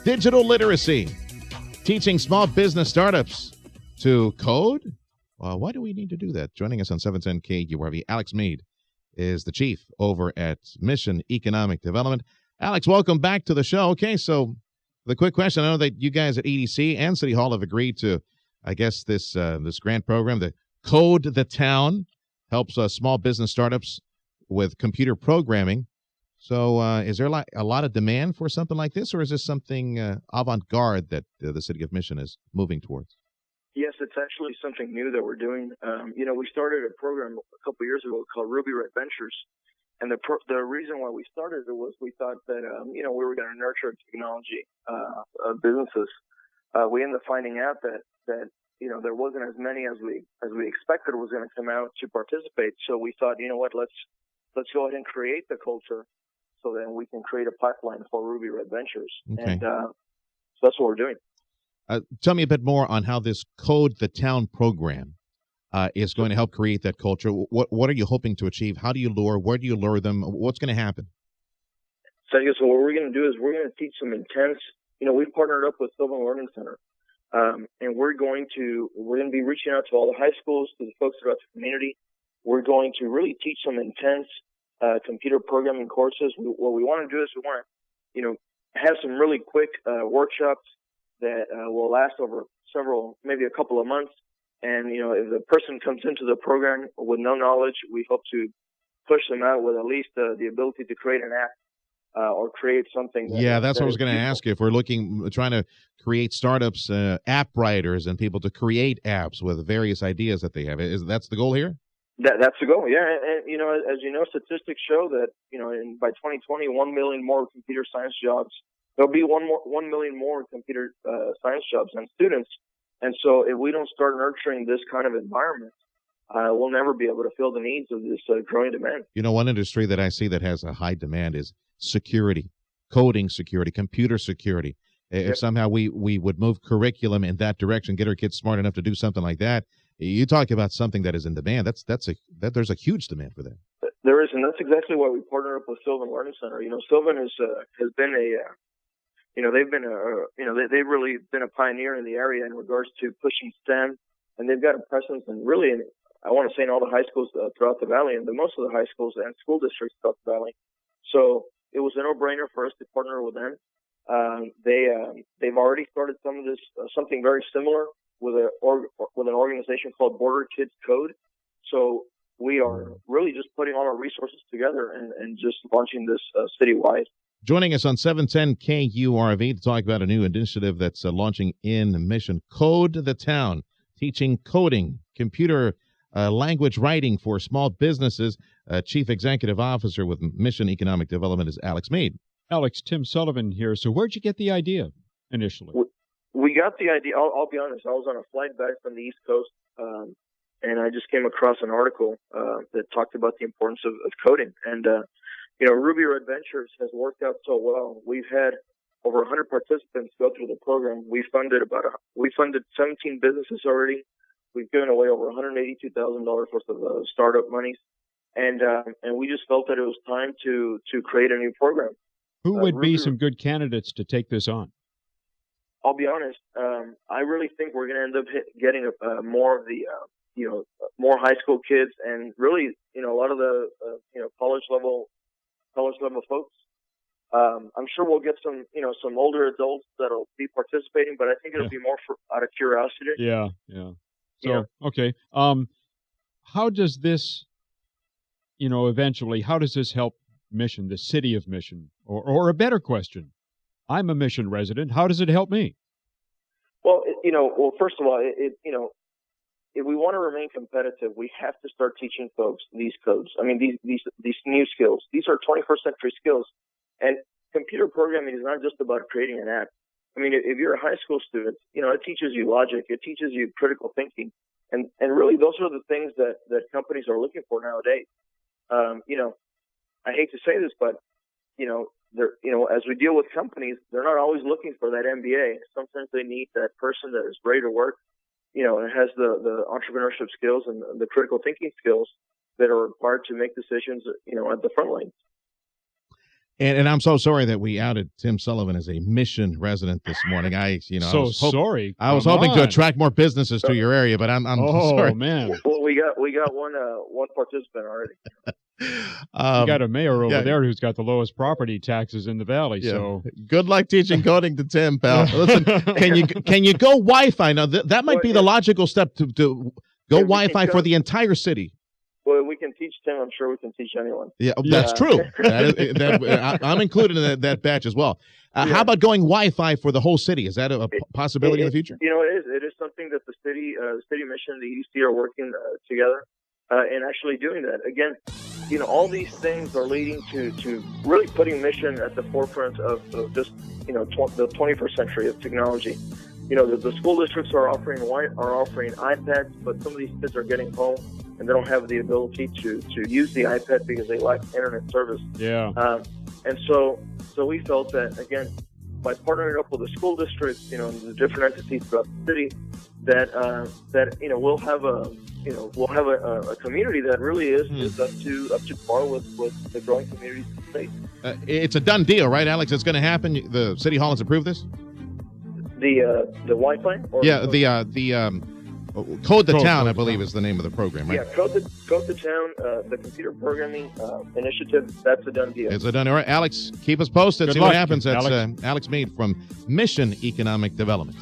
Digital literacy, teaching small business startups to code. Why do we need to do that? Joining us on 710 KURV, Alex Meade is the chief over at Mission Economic Development. Alex, welcome back to the show. Okay, so the quick question, I know that you guys at EDC and City Hall have agreed to, I guess, this grant program, the Code the Town, helps small business startups with computer programming. So is there a lot of demand for something like this, or is this something avant-garde that the City of Mission is moving towards? Yes, it's actually something new that we're doing. We started a program a couple years ago called Ruby Red Ventures. And the reason why we started it was we thought that, we were going to nurture technology businesses. We ended up finding out that there wasn't as many as we expected was going to come out to participate. So we thought, let's go ahead and create the culture so that we can create a pipeline for Ruby Red Ventures. Okay. And so that's what we're doing. Tell me a bit more on how this Code the Town program is going to help create that culture. What are you hoping to achieve? How do you lure? Where do you lure them? What's going to happen? So I guess what we're going to do is we're going to teach some intense. We've partnered up with Sylvan Learning Center, and we're going to be reaching out to all the high schools, to the folks throughout the community. We're going to really teach some intense computer programming courses. What we want to do is we want to, have some really quick workshops that will last over maybe a couple of months. And, if the person comes into the program with no knowledge, we hope to push them out with at least the ability to create an app or create something. That's what I was going to ask you. If we're trying to create startups, app writers, and people to create apps with various ideas that they have. That's the goal here? That's the goal, yeah. And as you know, statistics show that, by 2020, 1 million more computer science jobs. There'll be 1 million more computer science jobs and students. And so if we don't start nurturing this kind of environment, we'll never be able to fill the needs of this growing demand. One industry that I see that has a high demand is security, coding security, computer security. If somehow we would move curriculum in that direction, get our kids smart enough to do something like that, you talk about something that is in demand. There's a huge demand for that. There is, and that's exactly why we partner up with Sylvan Learning Center. Sylvan has been they've really been a pioneer in the area in regards to pushing STEM, and they've got a presence I want to say in all the high schools throughout the valley, and most of the high schools and school districts throughout the valley. So it was a no-brainer for us to partner with them. They've already started some of this, something very similar with an organization called Border Kids Code. So we are really just putting all our resources together and just launching this citywide. Joining us on 710 KURV to talk about a new initiative that's launching in Mission, Code the Town, teaching coding, computer language writing for small businesses. Chief Executive Officer with Mission Economic Development is Alex Meade. Alex, Tim Sullivan here. So where'd you get the idea initially? We got the idea. I'll be honest. I was on a flight back from the East Coast, and I just came across an article that talked about the importance of coding. And Ruby Red Ventures has worked out so well. We've had over 100 participants go through the program. We funded 17 businesses already. We've given away over $182,000 worth of startup monies, and we just felt that it was time to create a new program. Who would be some good candidates to take this on? I'll be honest. I really think we're going to end up getting more of the more high school kids, and really a lot of the college level folks. I'm sure we'll get some older adults that'll be participating, but I think it'll be more out of curiosity. Yeah. So, okay. How does this, eventually, how does this help Mission, the city of Mission? Or a better question, I'm a Mission resident. How does it help me? Well, first of all, if we want to remain competitive, we have to start teaching folks these codes. I mean, these new skills. These are 21st century skills. And computer programming is not just about creating an app. I mean, if you're a high school student, it teaches you logic. It teaches you critical thinking. And really, those are the things that companies are looking for nowadays. I hate to say this, but, as we deal with companies, they're not always looking for that MBA. Sometimes they need that person that is ready to work, and has the entrepreneurship skills and the critical thinking skills that are required to make decisions, at the front lines. And I'm so sorry that we outed Tim Sullivan as a Mission resident this morning. I was hoping to attract more businesses to your area, but I'm sorry. Oh man. Well, we got one participant already. You got a mayor over there who's got the lowest property taxes in the valley. Yeah. So good luck teaching coding to Tim, pal. Listen, can you go Wi-Fi now? That might be the logical step to go Wi-Fi for the entire city. Well, we can teach Tim. I'm sure we can teach anyone. Yeah, that's true. I'm included in that batch as well. How about going Wi-Fi for the whole city? Is that a possibility in the future? It is something that the city mission, the EDC are working together and actually doing that. Again, all these things are leading to really putting Mission at the forefront of just the 21st century of technology. The school districts are offering iPads, but some of these kids are getting home and they don't have the ability to use the iPad because they lack internet service. Yeah. And so we felt that, again, by partnering up with the school districts, and the different entities throughout the city, that we'll have a community that really is up to par with the growing communities in the state. It's a done deal, right, Alex? It's going to happen. The city hall has approved this. The Wi-Fi? Code the Town, I believe, is the name of the program, right? Yeah, Code the Town, the computer programming initiative, that's a done deal. It's a done deal. All right, Alex, keep us posted. Good See luck, what happens. That's Alex. Alex Meade from Mission Economic Development.